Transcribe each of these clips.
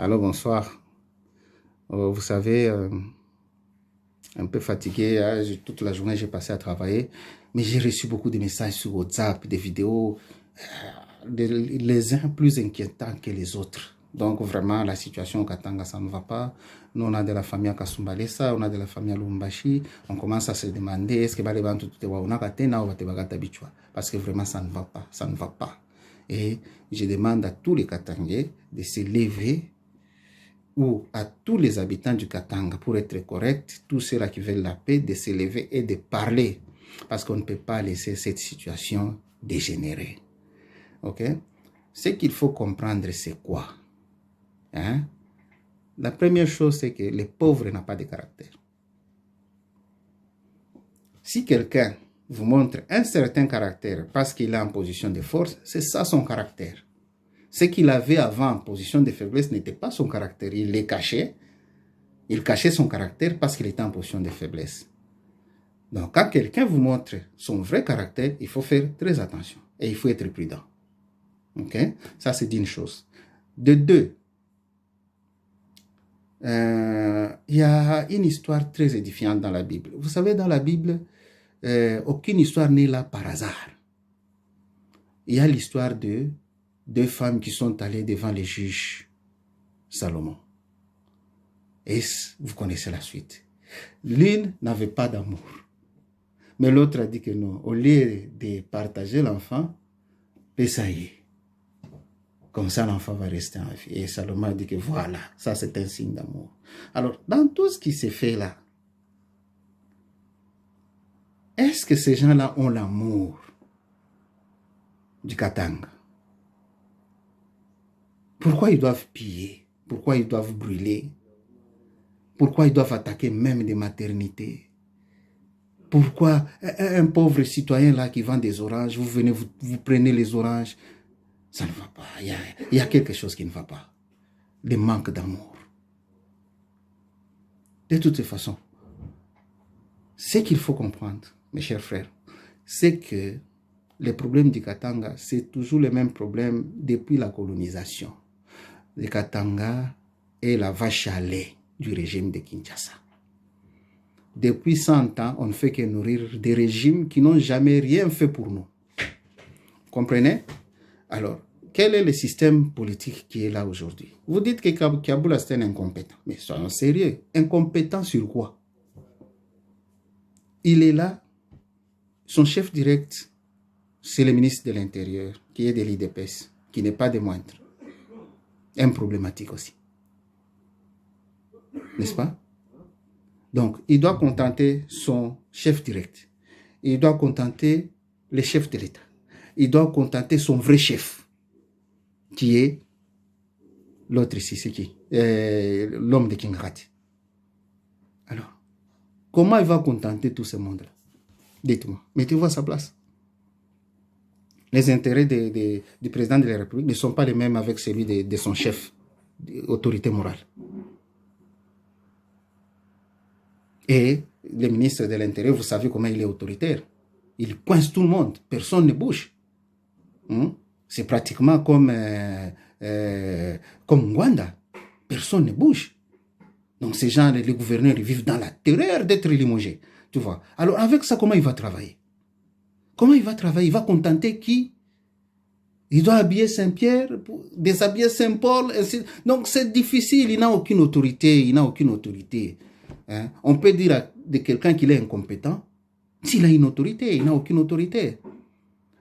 Alors, bonsoir. Vous savez, un peu fatigué, hein, toute la journée j'ai passé à travailler, mais j'ai reçu beaucoup de messages sur WhatsApp, des vidéos, les uns plus inquiétants que les autres. Donc vraiment, la situation au Katanga, ça ne va pas. Nous, on a de la famille à Kasumbalesa, on a de la famille à Lumbashi. On commence à se demander, est-ce que parce que vraiment, ça ne va pas, ça ne va pas. Et je demande à tous les Katangais de se lever, ou à tous les habitants du Katanga, pour être correct, tous ceux-là qui veulent la paix, de se lever et de parler. Parce qu'on ne peut pas laisser cette situation dégénérer. Ok? Ce qu'il faut comprendre, c'est quoi? Hein? La première chose, c'est que le pauvre n'a pas de caractère. Si quelqu'un vous montre un certain caractère parce qu'il est en position de force, c'est ça son caractère. Ce qu'il avait avant en position de faiblesse n'était pas son caractère. Il les cachait. Il cachait son caractère parce qu'il était en position de faiblesse. Donc, quand quelqu'un vous montre son vrai caractère, il faut faire très attention. Et il faut être prudent. Ok? Ça, c'est d'une chose. De deux, il y a une histoire très édifiante dans la Bible. Vous savez, dans la Bible, aucune histoire n'est là par hasard. Il y a l'histoire de deux femmes qui sont allées devant les juges Salomon. Et vous connaissez la suite. L'une n'avait pas d'amour. Mais l'autre a dit que non. Au lieu de partager l'enfant, ça y est. Comme ça, l'enfant va rester en vie. Et Salomon a dit que voilà, ça c'est un signe d'amour. Alors, dans tout ce qui s'est fait là, est-ce que ces gens-là ont l'amour du Katanga? Pourquoi ils doivent piller? Pourquoi ils doivent brûler? Pourquoi ils doivent attaquer même des maternités? Pourquoi un pauvre citoyen là qui vend des oranges, vous venez, vous prenez les oranges? Ça ne va pas. Il y a quelque chose qui ne va pas. Le manque d'amour. De toute façon, ce qu'il faut comprendre, mes chers frères, c'est que les problèmes du Katanga, c'est toujours le même problème depuis la colonisation. Le Katanga est la vache à lait du régime de Kinshasa. Depuis 100 ans, on ne fait que nourrir des régimes qui n'ont jamais rien fait pour nous. Vous comprenez? Alors, quel est le système politique qui est là aujourd'hui? Vous dites que Kaboula, c'est un incompétent. Mais soyons sérieux. Incompétent sur quoi? Il est là. Son chef direct, c'est le ministre de l'Intérieur, qui est de l'IDPS, qui n'est pas des moindres. Un problématique aussi. N'est-ce pas? Donc, il doit contenter son chef direct. Il doit contenter le chef de l'État. Il doit contenter son vrai chef, qui est l'autre ici, c'est qui? L'homme de Kingrati. Alors, comment il va contenter tout ce monde-là? Dites-moi, mettez-vous à sa place. Les intérêts du président de la République ne sont pas les mêmes avec celui de son chef, autorité morale. Et le ministre de l'Intérieur, vous savez comment il est autoritaire. Il coince tout le monde, personne ne bouge. C'est pratiquement comme Rwanda. Personne ne bouge. Donc ces gens, les gouverneurs, ils vivent dans la terreur d'être limogés. Tu vois. Alors avec ça, comment il va travailler? Comment il va travailler? Il va contenter qui? Il doit habiller Saint-Pierre, déshabiller Saint-Paul. Donc c'est difficile, il n'a aucune autorité. Il n'a aucune autorité. Hein? On peut dire de quelqu'un qu'il est incompétent. S'il a une autorité, il n'a aucune autorité.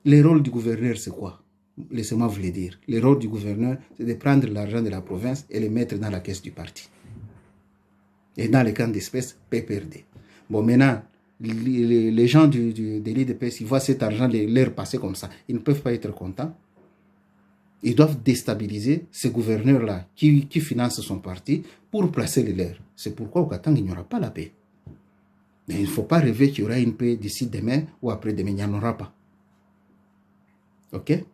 Le rôle du gouverneur, c'est quoi? Laissez-moi vous le dire. Le rôle du gouverneur, c'est de prendre l'argent de la province et le mettre dans la caisse du parti. Et dans les camps d'espèces, PPRD. Bon, maintenant, les gens de l'IDPS, ils voient cet argent leur passer comme ça. Ils ne peuvent pas être contents. Ils doivent déstabiliser ces gouverneurs-là qui financent son parti pour placer les leurs. C'est pourquoi au Katanga, il n'y aura pas la paix. Mais il ne faut pas rêver qu'il y aura une paix d'ici demain ou après-demain. Il n'y en aura pas. Ok?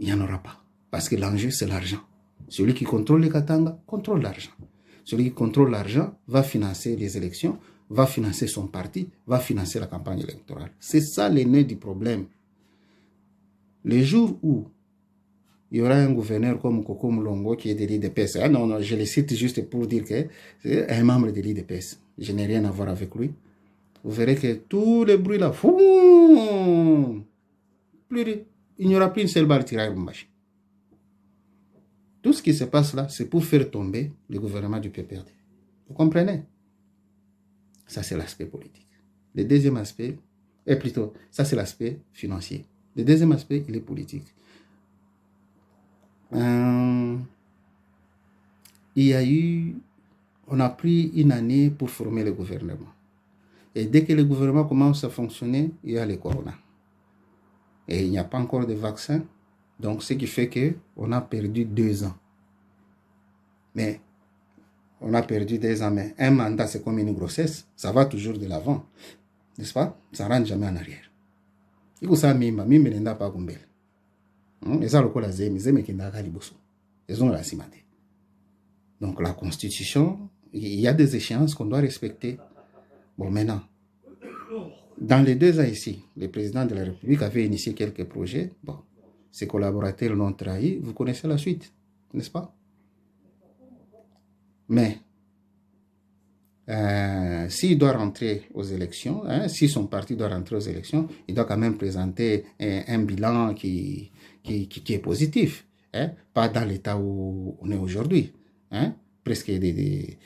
Il n'y en aura pas. Parce que l'enjeu, c'est l'argent. Celui qui contrôle les Katanga contrôle l'argent. Celui qui contrôle l'argent va financer les élections, va financer son parti, va financer la campagne électorale. C'est ça le nœud du problème. Le jour où il y aura un gouverneur comme Koko Moulongo qui est de l'IDPS. Ah non, non, je le cite juste pour dire que c'est un membre de l'IDPS. Je n'ai rien à voir avec lui. Vous verrez que tous les bruits là, il n'y aura plus une seule balle tirée à Lumbashi. Tout ce qui se passe là, c'est pour faire tomber le gouvernement du PPRD. Vous comprenez? Ça, c'est l'aspect politique. Le deuxième aspect, et plutôt, ça, c'est l'aspect financier. Le deuxième aspect, il est politique. Il y a eu, on a pris une année pour former le gouvernement. Et dès que le gouvernement commence à fonctionner, il y a le corona. Et il n'y a pas encore de vaccin. Donc, ce qui fait qu'on a perdu 2 ans. Mais, on a perdu 2 ans, mais un mandat, c'est comme une grossesse. Ça va toujours de l'avant. N'est-ce pas? Ça ne rentre jamais en arrière. Il faut ça, mimba n'a pas gumbel. Les gens le zemi, zemi qui n'a pas liboso. Ils ont la simate. Donc, la constitution, il y a des échéances qu'on doit respecter. Bon, maintenant, dans les 2 ans ici, le président de la République avait initié quelques projets. Bon, ses collaborateurs l'ont trahi. Vous connaissez la suite, n'est-ce pas? Mais, s'il doit rentrer aux élections, si son parti doit rentrer aux élections, il doit quand même présenter un bilan qui est positif. Pas dans l'état où on est aujourd'hui. Presque les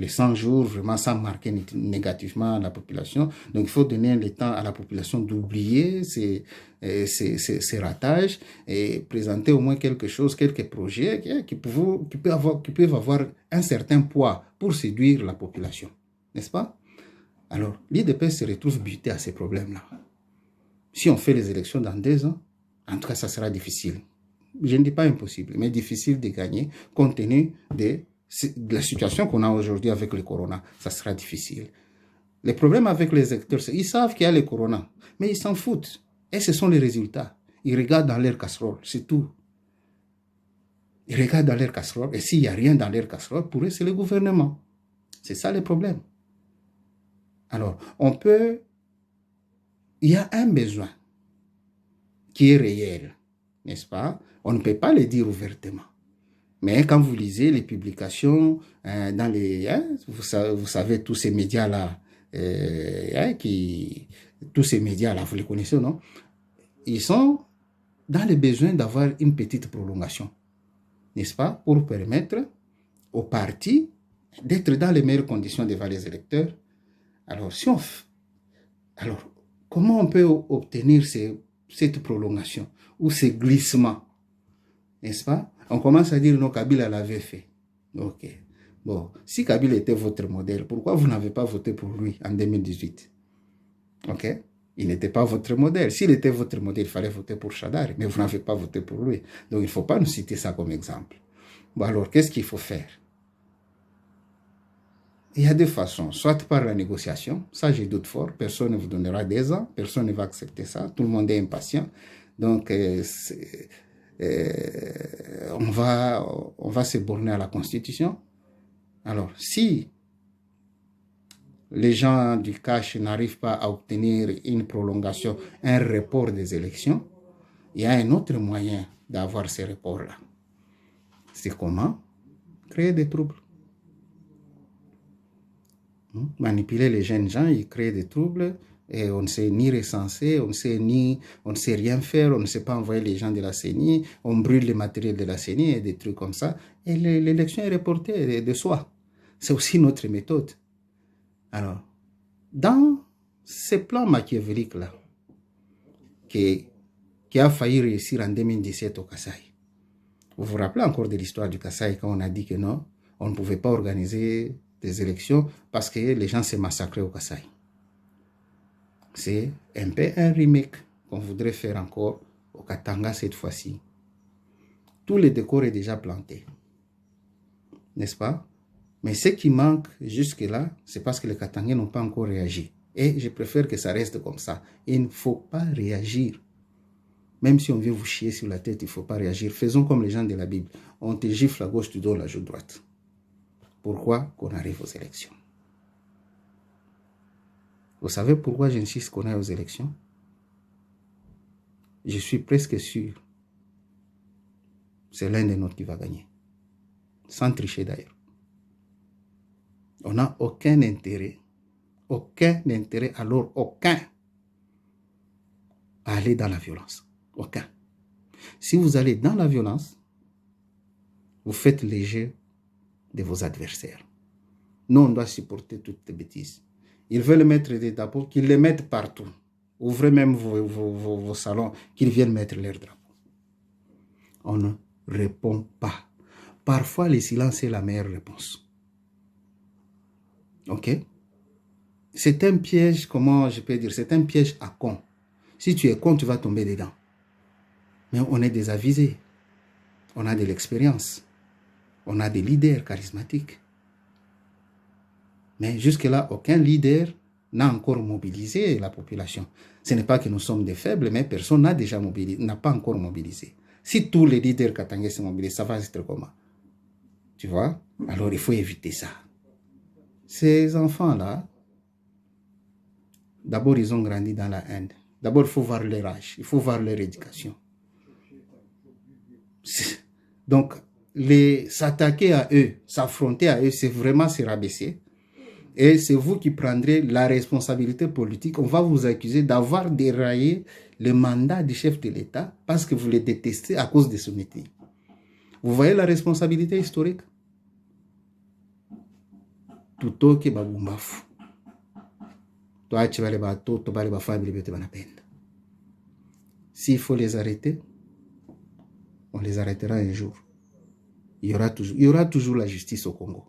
100 jours, vraiment sans marquer négativement la population. Donc, il faut donner le temps à la population d'oublier ces ratages et présenter au moins quelque chose, quelques projets qui peuvent avoir un certain poids pour séduire la population. N'est-ce pas? Alors, l'IDPS se retrouve buté à ces problèmes-là. Si on fait les élections dans 2 ans, en tout cas, ça sera difficile. Je ne dis pas impossible, mais difficile de gagner compte tenu de la situation qu'on a aujourd'hui avec le corona. Ça sera difficile. Le problème avec les électeurs, c'est qu'ils savent qu'il y a le corona, mais ils s'en foutent. Et ce sont les résultats. Ils regardent dans leur casserole, c'est tout. Ils regardent dans leur casserole, et s'il n'y a rien dans leur casserole, pour eux, c'est le gouvernement. C'est ça le problème. Alors, il y a un besoin qui est réel, n'est-ce pas? On ne peut pas le dire ouvertement. Mais quand vous lisez les publications dans les... vous savez, tous ces médias-là, tous ces médias-là, vous les connaissez, non? Ils sont dans le besoin d'avoir une petite prolongation, n'est-ce pas? Pour permettre aux partis d'être dans les meilleures conditions devant les électeurs. Alors, alors comment on peut obtenir cette prolongation ou ces glissements? N'est-ce pas? On commence à dire non, Kabila l'avait fait. Ok. Bon, si Kabila était votre modèle, pourquoi vous n'avez pas voté pour lui en 2018? Ok? Il n'était pas votre modèle. S'il était votre modèle, il fallait voter pour Chadar, mais vous n'avez pas voté pour lui. Donc, il ne faut pas nous citer ça comme exemple. Bon, alors, qu'est-ce qu'il faut faire? Il y a 2 façons. Soit par la négociation, ça j'ai doute fort, personne ne vous donnera 2 ans, personne ne va accepter ça, tout le monde est impatient. Donc, on va se borner à la Constitution. Alors, si les gens du cash n'arrivent pas à obtenir une prolongation, un report des élections, il y a un autre moyen d'avoir ces reports-là. C'est comment? Créer des troubles. Manipuler les jeunes gens, ils créent des troubles. Et on ne sait ni recenser, on ne sait rien faire, on ne sait pas envoyer les gens de la CENI, on brûle le matériel de la CENI et des trucs comme ça. Et l'élection est reportée de soi. C'est aussi notre méthode. Alors, dans ce plan machiavélique-là, qui a failli réussir en 2017 au Kasaï, vous vous rappelez encore de l'histoire du Kasaï quand on a dit que non, on ne pouvait pas organiser des élections parce que les gens se massacraient au Kasaï. C'est un peu un remake qu'on voudrait faire encore au Katanga cette fois-ci. Tout le décor est déjà planté. N'est-ce pas? Mais ce qui manque jusque-là, c'est parce que les Katangais n'ont pas encore réagi. Et je préfère que ça reste comme ça. Il ne faut pas réagir. Même si on vient vous chier sur la tête, il ne faut pas réagir. Faisons comme les gens de la Bible. On te gifle à gauche, tu donnes la joue droite. Pourquoi qu'on arrive aux élections? Vous savez pourquoi j'insiste qu'on aille aux élections? Je suis presque sûr c'est l'un des nôtres qui va gagner. Sans tricher d'ailleurs. On n'a aucun intérêt, alors aucun, à aller dans la violence. Aucun. Si vous allez dans la violence, vous faites le jeu de vos adversaires. Nous, on doit supporter toutes les bêtises. Ils veulent mettre des drapeaux, qu'ils les mettent partout. Ouvrez même vos salons, qu'ils viennent mettre leurs drapeaux. On ne répond pas. Parfois, le silence est la meilleure réponse. Ok? C'est un piège, comment je peux dire, c'est un piège à con. Si tu es con, tu vas tomber dedans. Mais on est des avisés. On a de l'expérience. On a des leaders charismatiques. Mais jusque-là, aucun leader n'a encore mobilisé la population. Ce n'est pas que nous sommes des faibles, mais personne n'a pas encore mobilisé. Si tous les leaders katangais se mobilisent, ça va être comment? Tu vois? Alors il faut éviter ça. Ces enfants-là, d'abord ils ont grandi dans la haine. D'abord il faut voir leur âge, il faut voir leur éducation. Donc, s'attaquer à eux, s'affronter à eux, c'est vraiment se rabaisser. Et c'est vous qui prendrez la responsabilité politique. On va vous accuser d'avoir déraillé le mandat du chef de l'État parce que vous le détestez à cause de son métier. Vous voyez la responsabilité historique? Tout qui va vous bafou. Toi, tu vas les bateaux, tu vas les bafabri, tu vas la peine. S'il faut les arrêter, on les arrêtera un jour. Il y aura toujours la justice au Congo.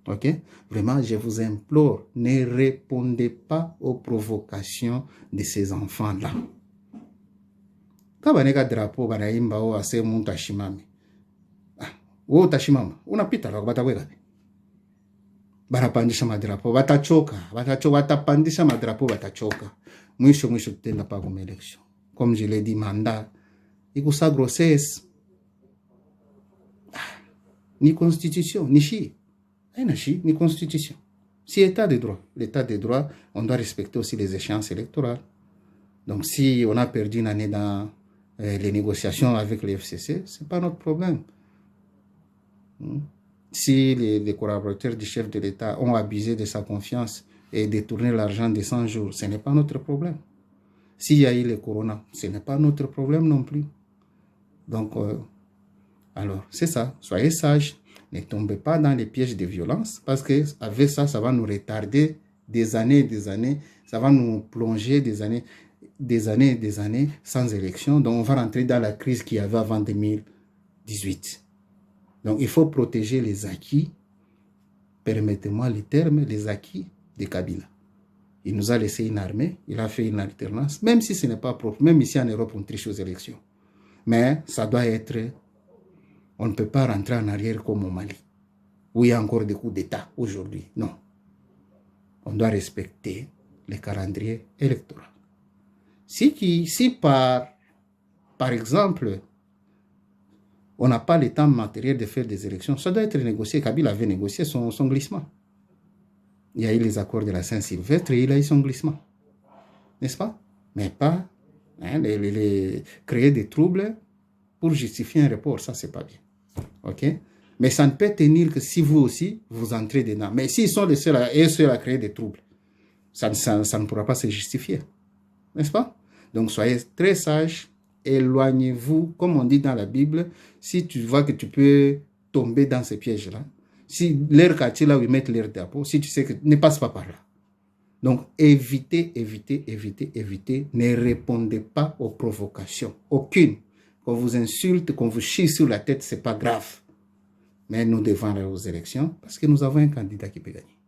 Ok? Vraiment, je vous implore, ne répondez pas aux provocations de ces enfants-là. Quand on a un drapeau, on a un drapeau, on a un tashimami. On a un tashimami. On a un drapeau, on a un drapeau. Barapandisha madrapo, batachoka, batapandisha madrapo, batachoka. Mwisho tena pa comme élection. Comme je l'ai dit, mandat, ikusa grossesse. Ni constitution, ni chi. Ni constitution. Si état de droit, l'état de droit, on doit respecter aussi les échéances électorales. Donc si on a perdu une année dans les négociations avec les FCC, c'est pas notre problème. Si les collaborateurs du chef de l'État ont abusé de sa confiance et détourné l'argent de 100 jours, ce n'est pas notre problème. S'il y a eu le corona, ce n'est pas notre problème non plus. Donc, alors, c'est ça. Soyez sages. Ne tombez pas dans les pièges de violence parce qu'avec ça, ça va nous retarder des années et des années. Ça va nous plonger des années et des années sans élection. Donc, on va rentrer dans la crise qu'il y avait avant 2018. Donc, il faut protéger les acquis, permettez-moi le terme, les acquis de Kabila. Il nous a laissé une armée, il a fait une alternance, même si ce n'est pas propre, même ici en Europe, on triche aux élections. Mais ça doit être, on ne peut pas rentrer en arrière comme au Mali, où il y a encore des coups d'État aujourd'hui. Non. On doit respecter les calendriers électoraux. Si par exemple, on n'a pas le temps matériel de faire des élections, ça doit être négocié. Kabila avait négocié son glissement. Il y a eu les accords de la Saint-Sylvestre et il a eu son glissement. N'est-ce pas? Mais pas créer des troubles pour justifier un report. Ça, c'est pas bien. OK? Mais ça ne peut tenir que si vous aussi, vous entrez dedans. Mais s'ils sont les seuls à créer des troubles, ça ne pourra pas se justifier. N'est-ce pas? Donc, soyez très sages. Éloignez-vous, comme on dit dans la Bible, si tu vois que tu peux tomber dans ces pièges-là, si leur quartier là où ils mettent leur drapeau, si tu sais que ne passe pas par là. Donc, évitez, ne répondez pas aux provocations, aucune. Qu'on vous insulte, qu'on vous chie sur la tête, c'est pas grave. Mais nous devons aller aux élections parce que nous avons un candidat qui peut gagner.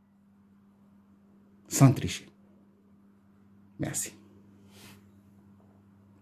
Sans tricher. Merci.